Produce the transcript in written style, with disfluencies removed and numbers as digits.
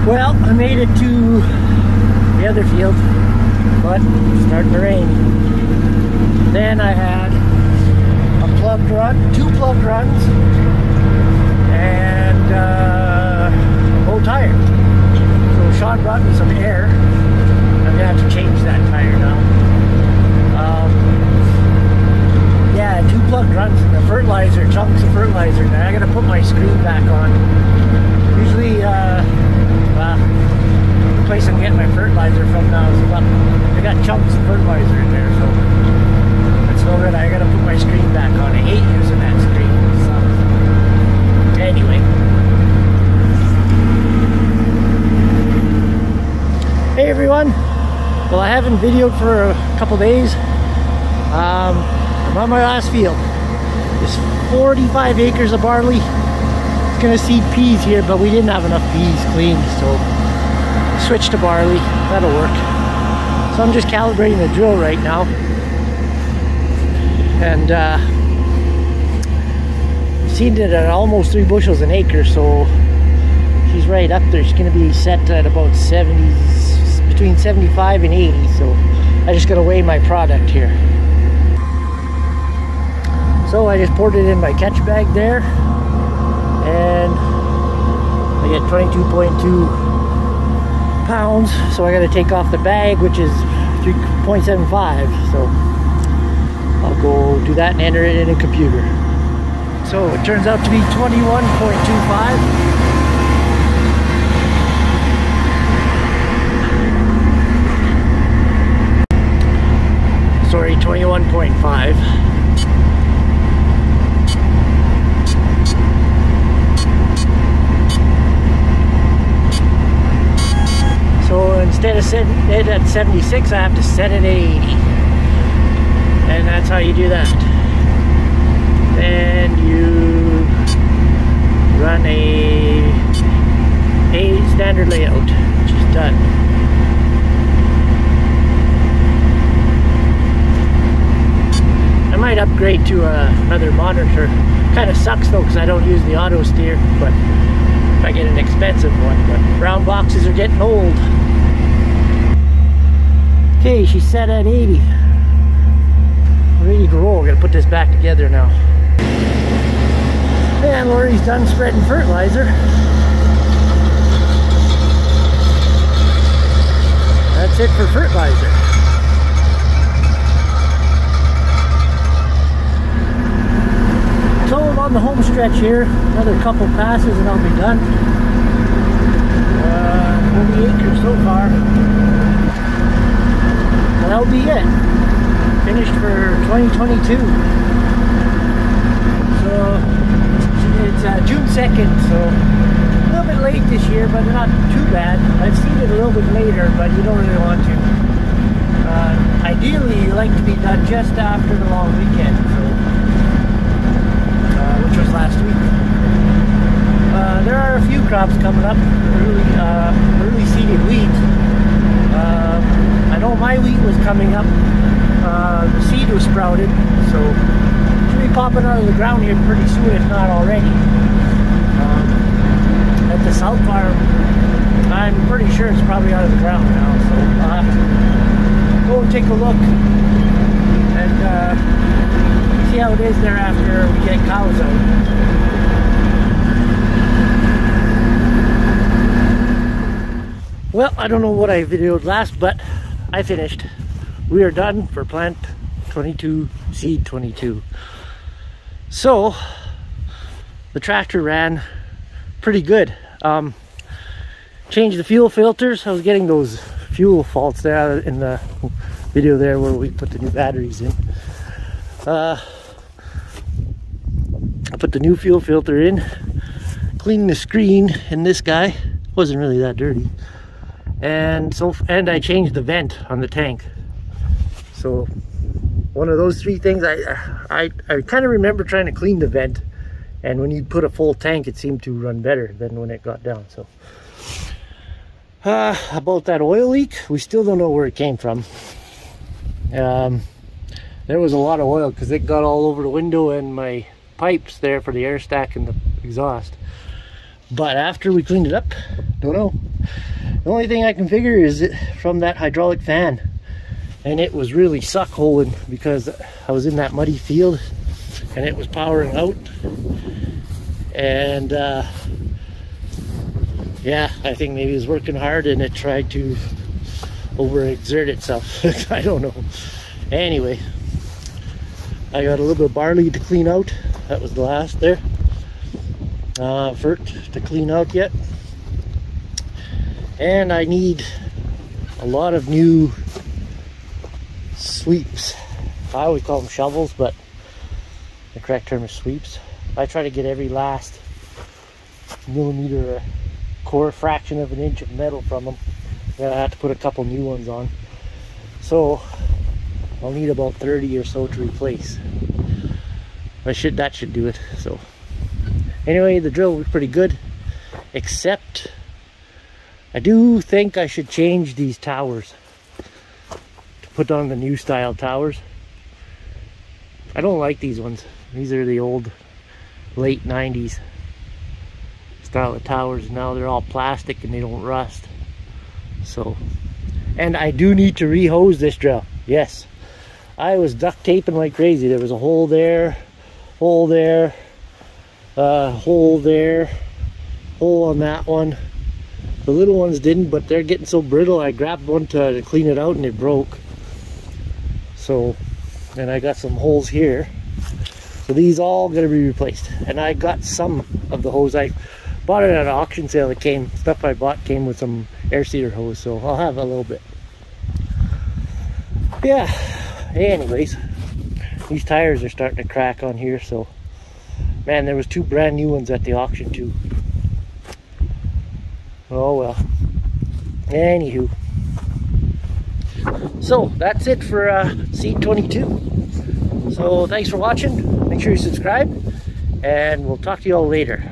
Well, I made it to the other field, but it's starting to rain. Then I had a plugged run, 2 plugged runs, and low tire. So Sean brought me some air. I'm gonna have to change that tire now. Yeah, 2 plugged runs and the fertilizer, chunks of fertilizer. Now I gotta put my screen back on. Usually, the place I'm getting my fertilizer from now is they got chunks of fertilizer in there, so that's no good. I gotta put my screen back on. I hate using that screen. So, anyway. Hey everyone. Well, I haven't videoed for a couple days. I'm on my last field. There's 45 acres of barley. It's gonna seed peas here, but we didn't have enough peas cleaned, so switch to barley. That'll work. So I'm just calibrating the drill right now, and seeded it at almost 3 bushels an acre, so she's right up there. She's gonna be set at about 70, between 75 and 80. So I just gotta weigh my product here. So I just poured it in my catch bag there, and I get 22.2 pounds. So I got to take off the bag, which is 3.75. So I'll go do that and enter it in a computer. So it turns out to be 21.25. Sorry, 21.5. So instead of setting it at 76, I have to set it at 80. And that's how you do that. Then you run a standard layout, which is done. I might upgrade to another monitor. Kind of sucks though, because I don't use the auto steer, but if I get an expensive one. But brown boxes are getting old. Okay, she's set at 80. Ready to roll. We're gonna put this back together now. And Lori's done spreading fertilizer. That's it for fertilizer. So I'm on the home stretch here. Another couple passes and I'll be done. 40 acres so far. And that'll be it. Finished for 2022. So it's June 2nd, so a little bit late this year, but not too bad. I've seen it a little bit later, but you don't really want to. Ideally, you like to be done just after the long weekend, so, which was last week. There are a few crops coming up, early seeded wheat. I know my wheat was coming up. The seed was sprouted, so it should be popping out of the ground here pretty soon, if not already. At the South Farm, I'm pretty sure it's probably out of the ground now, so I'll have to go and take a look and see how it is there after we get cows out. Well, I don't know what I videoed last, but I finished. We are done for plant 22, seed 22. So the tractor ran pretty good. Changed the fuel filters. I was getting those fuel faults there in the video there where we put the new batteries in. I put the new fuel filter in, cleaned the screen, and this guy wasn't really that dirty. And I changed the vent on the tank. So one of those 3 things, I kind of remember trying to clean the vent, and when you put a full tank, it seemed to run better than when it got down. So about that oil leak, we still don't know where it came from. There was a lot of oil because it got all over the window and my pipes there for the air stack and the exhaust. But after we cleaned it up, don't know. The only thing I can figure is it from that hydraulic fan, and it was really suck holing because I was in that muddy field and it was powering out. And yeah, I think maybe it was working hard and it tried to overexert itself. I don't know. Anyway, I got a little bit of barley to clean out. That was the last there. Vert to clean out yet. And I need a lot of new sweeps. I always call them shovels, but the correct term is sweeps. I try to get every last millimeter or fraction of an inch of metal from them. Then I have to put a couple new ones on. So I'll need about 30 or so to replace. That should do it. So anyway, the drill was pretty good, except I do think I should change these towers to put on the new style towers. I don't like these ones. These are the old late 90s style of towers. Now they're all plastic and they don't rust. So, and I do need to re-hose this drill. Yes, I was duct taping like crazy. There was a hole there, hole there, hole there, hole on that one. The little ones didn't, but they're getting so brittle. I grabbed one to clean it out and it broke. So, and I got some holes here. So these all gonna be replaced. And I got some of the hose. I bought it at an auction sale. It came, stuff I bought came with some air seeder hose, so I'll have a little bit. Yeah, anyways, these tires are starting to crack on here, so man, there was 2 brand new ones at the auction too. Oh well. Anywho, so that's it for Seed22. So thanks for watching. Make sure you subscribe, and we'll talk to you all later.